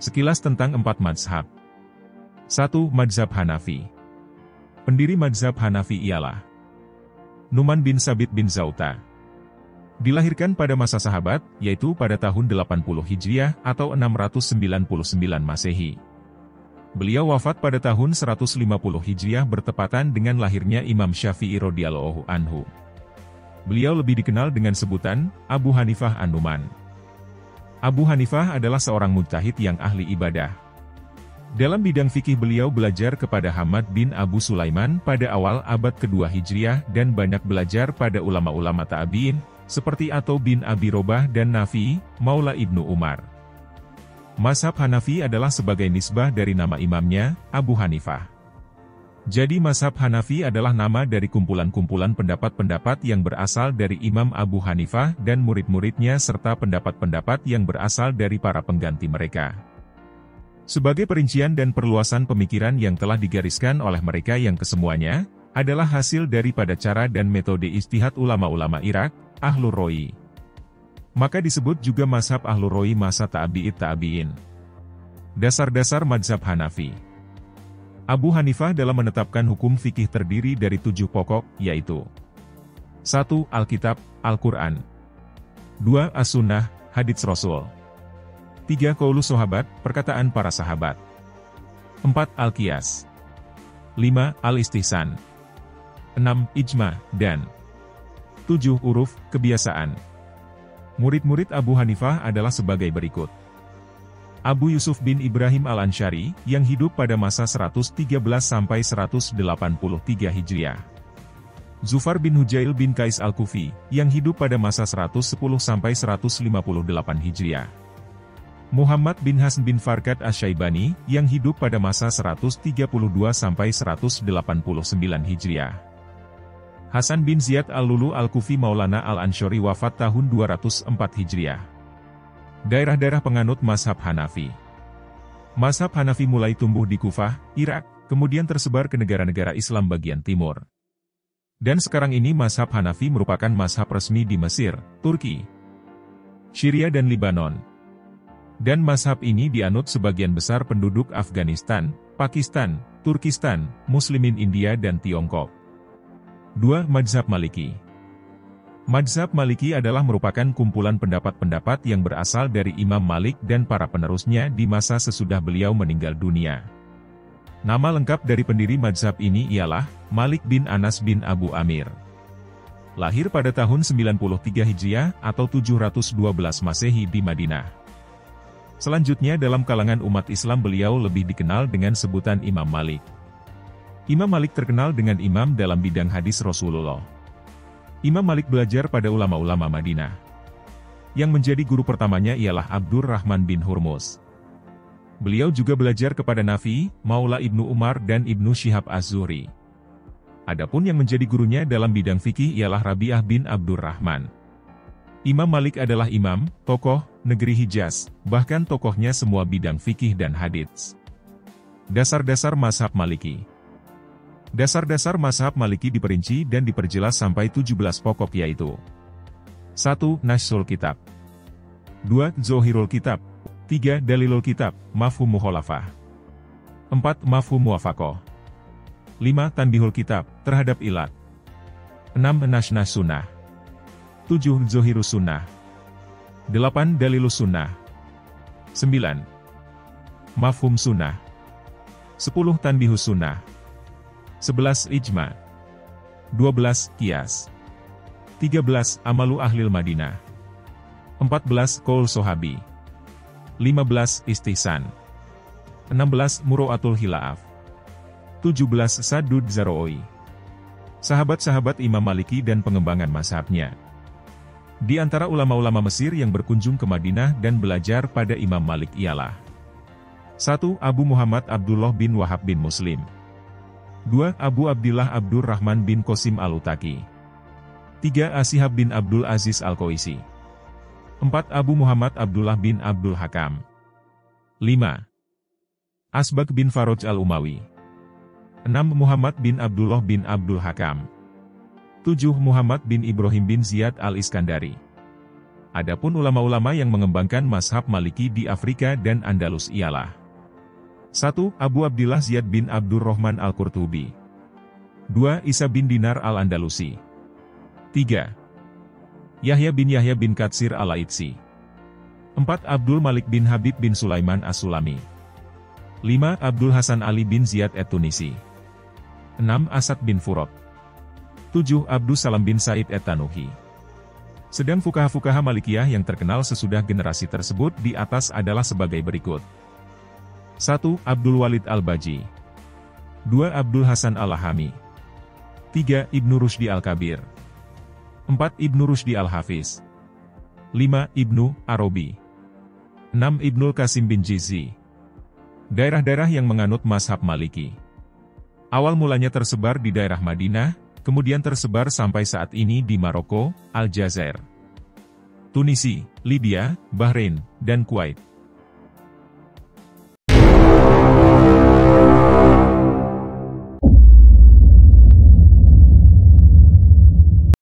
Sekilas tentang 4 mazhab. 1. Mazhab Hanafi. Pendiri mazhab Hanafi ialah Nu'man bin Sabit bin Zauta. Dilahirkan pada masa sahabat, yaitu pada tahun 80 Hijriah atau 699 Masehi. Beliau wafat pada tahun 150 Hijriah bertepatan dengan lahirnya Imam Syafi'i radhiyallahu anhu. Beliau lebih dikenal dengan sebutan Abu Hanifah an-Nu'man. Abu Hanifah adalah seorang mujtahid yang ahli ibadah. Dalam bidang fikih beliau belajar kepada Hamad bin Abu Sulaiman pada awal abad kedua Hijriah dan banyak belajar pada ulama-ulama tabi'in, seperti Atau bin Abi Robah dan Nafi, Maula Ibnu Umar. Mazhab Hanafi adalah sebagai nisbah dari nama imamnya, Abu Hanifah. Jadi mazhab Hanafi adalah nama dari kumpulan-kumpulan pendapat-pendapat yang berasal dari Imam Abu Hanifah dan murid-muridnya serta pendapat-pendapat yang berasal dari para pengganti mereka. Sebagai perincian dan perluasan pemikiran yang telah digariskan oleh mereka yang kesemuanya, adalah hasil daripada cara dan metode ijtihad ulama-ulama Irak, Ahlur Roi. Maka disebut juga mazhab Ahlur Roi masa tabi'in. Dasar-dasar mazhab Hanafi. Abu Hanifah dalam menetapkan hukum fikih terdiri dari 7 pokok, yaitu 1. Alkitab, Al-Quran. 2. As-Sunnah, hadits Rasul. 3. Qaulus sahabat, perkataan para sahabat. 4. Al-Qiyas. 5. Al-Istihsan. 6. Ijma, dan 7. Uruf, kebiasaan. Murid-murid Abu Hanifah adalah sebagai berikut. Abu Yusuf bin Ibrahim al-Ansyari, yang hidup pada masa 113–183 Hijriah. Zufar bin Hujail bin Qais al-Kufi, yang hidup pada masa 110–158 Hijriah. Muhammad bin Hasn bin Farkad asy-Syaibani, yang hidup pada masa 132–189 Hijriah. Hasan bin Ziyad al-Lulu al-Kufi Maulana al-Ansyari wafat tahun 204 Hijriah. Daerah-daerah penganut mazhab Hanafi. Mazhab Hanafi mulai tumbuh di Kufah, Irak, kemudian tersebar ke negara-negara Islam bagian timur. Dan sekarang ini mazhab Hanafi merupakan mazhab resmi di Mesir, Turki, Syria dan Libanon. Dan mazhab ini dianut sebagian besar penduduk Afghanistan, Pakistan, Turkistan, Muslimin India dan Tiongkok. 2. Mazhab Maliki. Mazhab Maliki adalah merupakan kumpulan pendapat-pendapat yang berasal dari Imam Malik dan para penerusnya di masa sesudah beliau meninggal dunia. Nama lengkap dari pendiri mazhab ini ialah Malik bin Anas bin Abu Amir. Lahir pada tahun 93 Hijriah atau 712 Masehi di Madinah. Selanjutnya dalam kalangan umat Islam beliau lebih dikenal dengan sebutan Imam Malik. Imam Malik terkenal dengan imam dalam bidang hadis Rasulullah. Imam Malik belajar pada ulama-ulama Madinah. Yang menjadi guru pertamanya ialah Abdur Rahman bin Hurmuz. Beliau juga belajar kepada Nafi, Maula Ibnu Umar dan Ibnu Syihab Az-Zuhri. Adapun yang menjadi gurunya dalam bidang fikih ialah Rabi'ah bin Abdur Rahman. Imam Malik adalah imam, tokoh, negeri Hijaz, bahkan tokohnya semua bidang fikih dan hadits. Dasar-dasar mazhab Maliki. Dasar-dasar mazhab Maliki diperinci dan diperjelas sampai 17 pokok yaitu 1. Nasul Kitab. 2. Zohirul Kitab. 3. Dalilul Kitab, Mafhum Mukhalafah. 4. Mafhum Muwafaqah. 5. Tanbihul Kitab, terhadap ilat. 6. Nasnas Sunnah. 7. Zohirus Sunnah. 8. Dalilus Sunnah. 9. Mafhum Sunnah. 10. Tanbihus Sunnah. 11. Ijma. 12. Qiyas. 13. Amalu Ahlil Madinah. 14. Qaul Sohabi. 15. Istihsan. 16. Muro'atul Hilaf. 17. Sadud Zaroi. Sahabat-sahabat Imam Maliki dan pengembangan mazhabnya. Di antara ulama-ulama Mesir yang berkunjung ke Madinah dan belajar pada Imam Malik ialah 1. Abu Muhammad Abdullah bin Wahab bin Muslim. 2. Abu Abdillah Abdur Rahman bin Qasim al-Utaki. 3. Ashihab bin Abdul Aziz al-Qaisi. 4. Abu Muhammad Abdullah bin Abdul Hakam. 5. Asbaq bin Faraj al-Umawi. 6. Muhammad bin Abdullah bin Abdul Hakam. 7. Muhammad bin Ibrahim bin Ziyad al-Iskandari. Adapun ulama-ulama yang mengembangkan mazhab Maliki di Afrika dan Andalus ialah 1. Abu Abdillah Ziyad bin Abdurrahman Al-Qurtubi. 2. Isa bin Dinar Al-Andalusi. 3. Yahya bin Katsir Al-Aitsi. 4. Abdul Malik bin Habib bin Sulaiman As-Sulami. 5. Abdul Hasan Ali bin Ziyad Et-Tunisi. 6. Asad bin Furot. 7. Abdus Salam bin Said Et-Tanuhi. Sedang fuqaha-fuqaha Malikiyah yang terkenal sesudah generasi tersebut di atas adalah sebagai berikut. 1. Abdul Walid Al-Baji. 2. Abdul Hasan Al-Lahami. 3. Ibnu Rushdi Al-Kabir. 4. Ibnu Rushdi Al-Hafiz. 5. Ibnu Arabi. 6. Ibnul Qasim bin Jizzi. Daerah-daerah yang menganut mazhab Maliki awal mulanya tersebar di daerah Madinah, kemudian tersebar sampai saat ini di Maroko, Aljazair, Tunisia, Libya, Bahrain, dan Kuwait.